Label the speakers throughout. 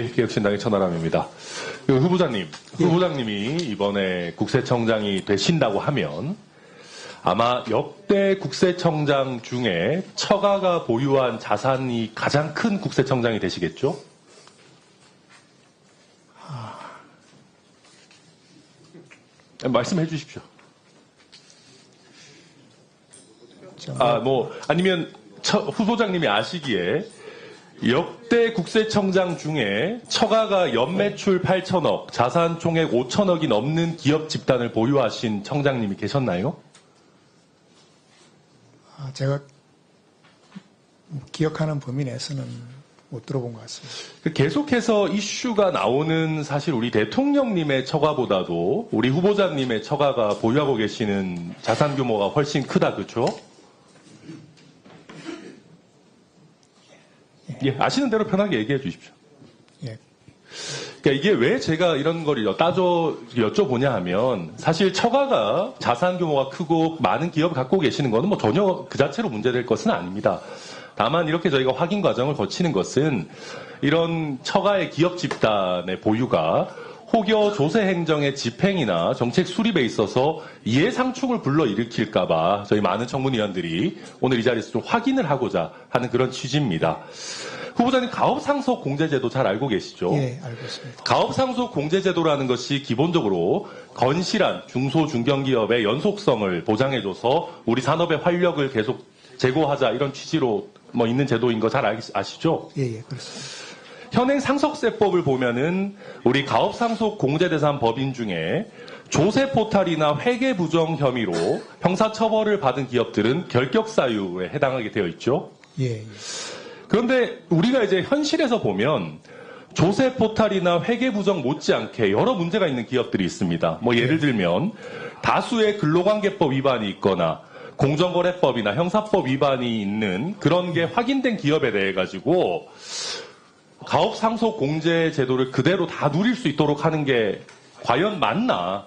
Speaker 1: 개혁신당의 천하람입니다. 후보자님이 이번에 국세청장이 되신다고 하면 아마 역대 국세청장 중에 처가가 보유한 자산이 가장 큰 국세청장이 되시겠죠? 말씀해 주십시오. 아니면 후보자님이 아시기에 역대 국세청장 중에 처가가 연매출 8천억, 자산 총액 5천억이 넘는 기업 집단을 보유하신 청장님이 계셨나요?
Speaker 2: 제가 기억하는 범위 내에서는 못 들어본 것 같습니다.
Speaker 1: 계속해서 이슈가 나오는 사실 우리 대통령님의 처가보다도 우리 후보자님의 처가가 보유하고 계시는 자산 규모가 훨씬 크다, 그렇죠? 예, 아시는 대로 편하게 얘기해 주십시오.
Speaker 2: 예.
Speaker 1: 그러니까 이게 왜 제가 이런 걸 여쭤보냐 하면 사실 처가가 자산 규모가 크고 많은 기업을 갖고 계시는 것은 뭐 전혀 그 자체로 문제될 것은 아닙니다. 다만 이렇게 저희가 확인 과정을 거치는 것은 이런 처가의 기업 집단의 보유가 혹여 조세 행정의 집행이나 정책 수립에 있어서 이해상충을 불러일으킬까봐 저희 많은 청문위원들이 오늘 이 자리에서 좀 확인을 하고자 하는 그런 취지입니다. 후보자님 가업상속 공제제도 잘 알고 계시죠?
Speaker 2: 예, 알고 있습니다.
Speaker 1: 가업상속 공제제도라는 것이 기본적으로 건실한 중소 중견기업의 연속성을 보장해줘서 우리 산업의 활력을 계속 제고하자 이런 취지로 있는 제도인 거 잘 아시죠?
Speaker 2: 예, 그렇습니다.
Speaker 1: 현행 상속세법을 보면은 우리 가업상속 공제대상 법인 중에 조세 포탈이나 회계 부정 혐의로 형사처벌을 받은 기업들은 결격사유에 해당하게 되어 있죠.
Speaker 2: 예.
Speaker 1: 그런데 우리가 이제 현실에서 보면 조세 포탈이나 회계 부정 못지않게 여러 문제가 있는 기업들이 있습니다. 예를 들면 다수의 근로관계법 위반이 있거나 공정거래법이나 형사법 위반이 있는 그런 게 확인된 기업에 대해 가지고 가업상속 공제 제도를 그대로 다 누릴 수 있도록 하는 게 과연 맞나?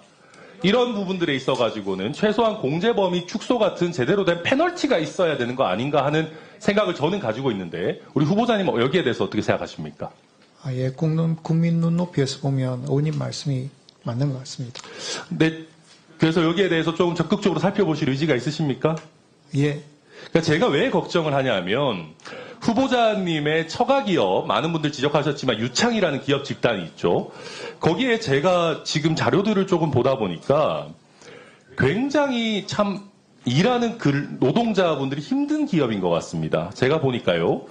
Speaker 1: 이런 부분들에 있어 가지고는 최소한 공제 범위 축소 같은 제대로 된 페널티가 있어야 되는 거 아닌가 하는 생각을 저는 가지고 있는데 우리 후보자님 여기에 대해서 어떻게 생각하십니까?
Speaker 2: 예, 국민 눈높이에서 보면 의원님 말씀이 맞는 것 같습니다.
Speaker 1: 네, 그래서 여기에 대해서 조금 적극적으로 살펴보실 의지가 있으십니까?
Speaker 2: 예.
Speaker 1: 그러니까 제가 왜 걱정을 하냐면 후보자님의 처가기업 많은 분들 지적하셨지만 유창이라는 기업 집단이 있죠. 거기에 제가 지금 자료들을 조금 보다 보니까 굉장히 참 일하는 노동자분들이 힘든 기업인 것 같습니다. 제가 보니까요.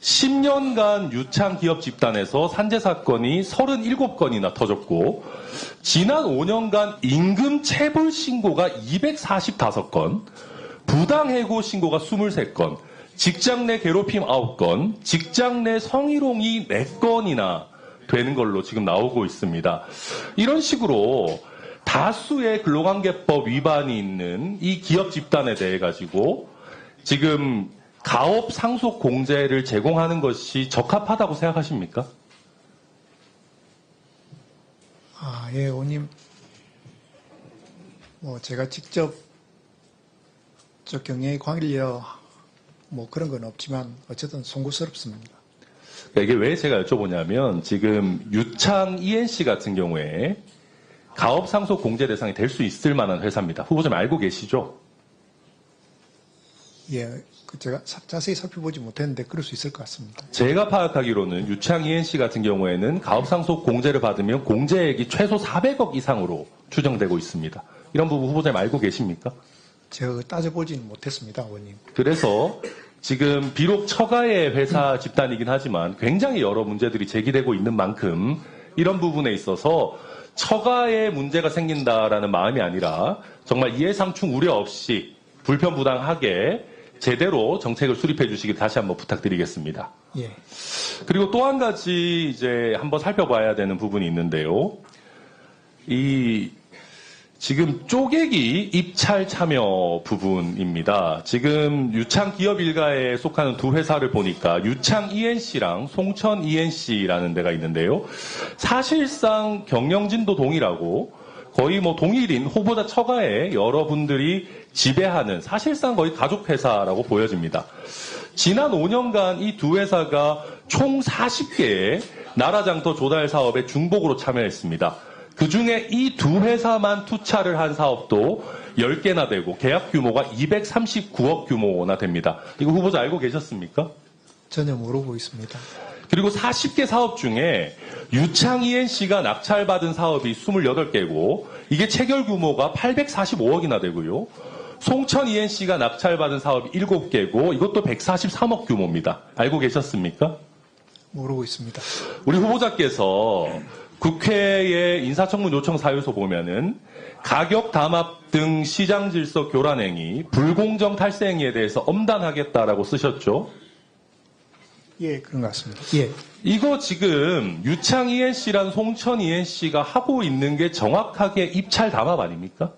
Speaker 1: 10년간 유창 기업 집단에서 산재 사건이 37건이나 터졌고 지난 5년간 임금 체불 신고가 245건, 부당해고 신고가 23건, 직장 내 괴롭힘 9건, 직장 내 성희롱이 4건이나 되는 걸로 지금 나오고 있습니다. 이런 식으로 다수의 근로관계법 위반이 있는 이 기업 집단에 대해 가지고 지금 가업 상속 공제를 제공하는 것이 적합하다고 생각하십니까?
Speaker 2: 예, 의원님. 제가 직접 경영에 관여 그런 건 없지만 어쨌든 송구스럽습니다.
Speaker 1: 이게 왜 제가 여쭤보냐면 지금 유창 ENC 같은 경우에 가업 상속 공제 대상이 될 수 있을 만한 회사입니다. 후보자님 알고 계시죠?
Speaker 2: 예, 제가 자세히 살펴보지 못했는데 그럴 수 있을 것 같습니다.
Speaker 1: 제가 파악하기로는 유창 ENC 같은 경우에는 가업 상속 공제를 받으면 공제액이 최소 400억 이상으로 추정되고 있습니다. 이런 부분 후보자님 알고 계십니까?
Speaker 2: 제가 따져보지는 못했습니다, 의원님.
Speaker 1: 그래서 지금 비록 처가의 회사 집단이긴 하지만 굉장히 여러 문제들이 제기되고 있는 만큼 이런 부분에 있어서 처가에 문제가 생긴다라는 마음이 아니라 정말 이해상충 우려 없이 불편부당하게 제대로 정책을 수립해 주시길 다시 한번 부탁드리겠습니다.
Speaker 2: 예.
Speaker 1: 그리고 또 한 가지 이제 한번 살펴봐야 되는 부분이 있는데요. 지금 쪼개기 입찰 참여 부분입니다. 지금 유창 기업 일가에 속하는 두 회사를 보니까 유창 ENC랑 송천 ENC라는 데가 있는데요. 사실상 경영진도 동일하고 거의 동일인 후보자 처가에 여러분들이 지배하는 사실상 거의 가족 회사라고 보여집니다. 지난 5년간 이 두 회사가 총 40개의 나라장터 조달 사업에 중복으로 참여했습니다. 그중에 이 두 회사만 투차를 한 사업도 10개나 되고 계약 규모가 239억 규모나 됩니다. 이거 후보자 알고 계셨습니까?
Speaker 2: 전혀 모르고 있습니다.
Speaker 1: 그리고 40개 사업 중에 유창 ENC가 낙찰받은 사업이 28개고 이게 체결 규모가 845억이나 되고요. 송천 ENC가 낙찰받은 사업이 7개고 이것도 143억 규모입니다. 알고 계셨습니까?
Speaker 2: 모르고 있습니다.
Speaker 1: 우리 후보자께서 국회의 인사청문 요청 사유서 보면은 가격 담합 등 시장 질서 교란 행위, 불공정 탈세 행위에 대해서 엄단하겠다라고 쓰셨죠?
Speaker 2: 예, 그런 것 같습니다. 예.
Speaker 1: 이거 지금 유창 ENC랑 송천 ENC가 하고 있는 게 정확하게 입찰 담합 아닙니까?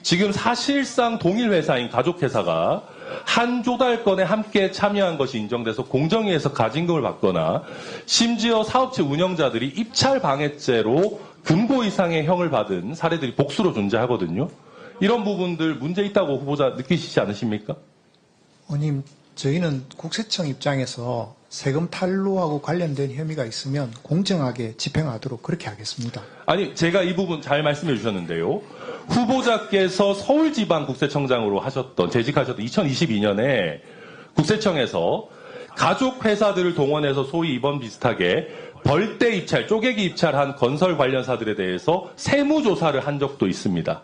Speaker 1: 지금 사실상 동일 회사인 가족회사가 한 조달건에 함께 참여한 것이 인정돼서 공정위에서 가징금을 받거나 심지어 사업체 운영자들이 입찰 방해죄로 금고 이상의 형을 받은 사례들이 복수로 존재하거든요. 이런 부분들 문제 있다고 후보자 느끼시지 않으십니까?
Speaker 2: 의원님, 저희는 국세청 입장에서 세금 탈루하고 관련된 혐의가 있으면 공정하게 집행하도록 그렇게 하겠습니다.
Speaker 1: 아니, 제가 이 부분 잘 말씀해 주셨는데요. 후보자께서 서울지방국세청장으로 재직하셨던 2022년에 국세청에서 가족 회사들을 동원해서 소위 이번 비슷하게 벌떼 입찰, 쪼개기 입찰한 건설 관련사들에 대해서 세무조사를 한 적도 있습니다.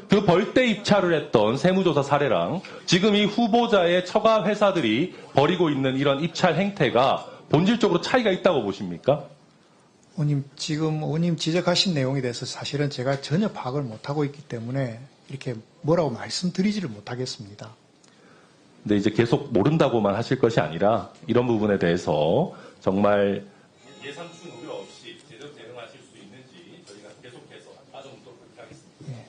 Speaker 1: 그 벌떼 입찰을 했던 세무조사 사례랑 지금 이 후보자의 처가 회사들이 벌이고 있는 이런 입찰 행태가 본질적으로 차이가 있다고 보십니까?
Speaker 2: 의원님, 지금 의원님 지적하신 내용에 대해서 사실은 제가 전혀 파악을 못하고 있기 때문에 이렇게 뭐라고 말씀드리지를 못하겠습니다.
Speaker 1: 근데 이제 계속 모른다고만 하실 것이 아니라 이런 부분에 대해서 정말 예상치 우려 없이 제대로 대응하실 수 있는지 저희가 계속해서 따져보도록 하겠습니다.
Speaker 2: 예.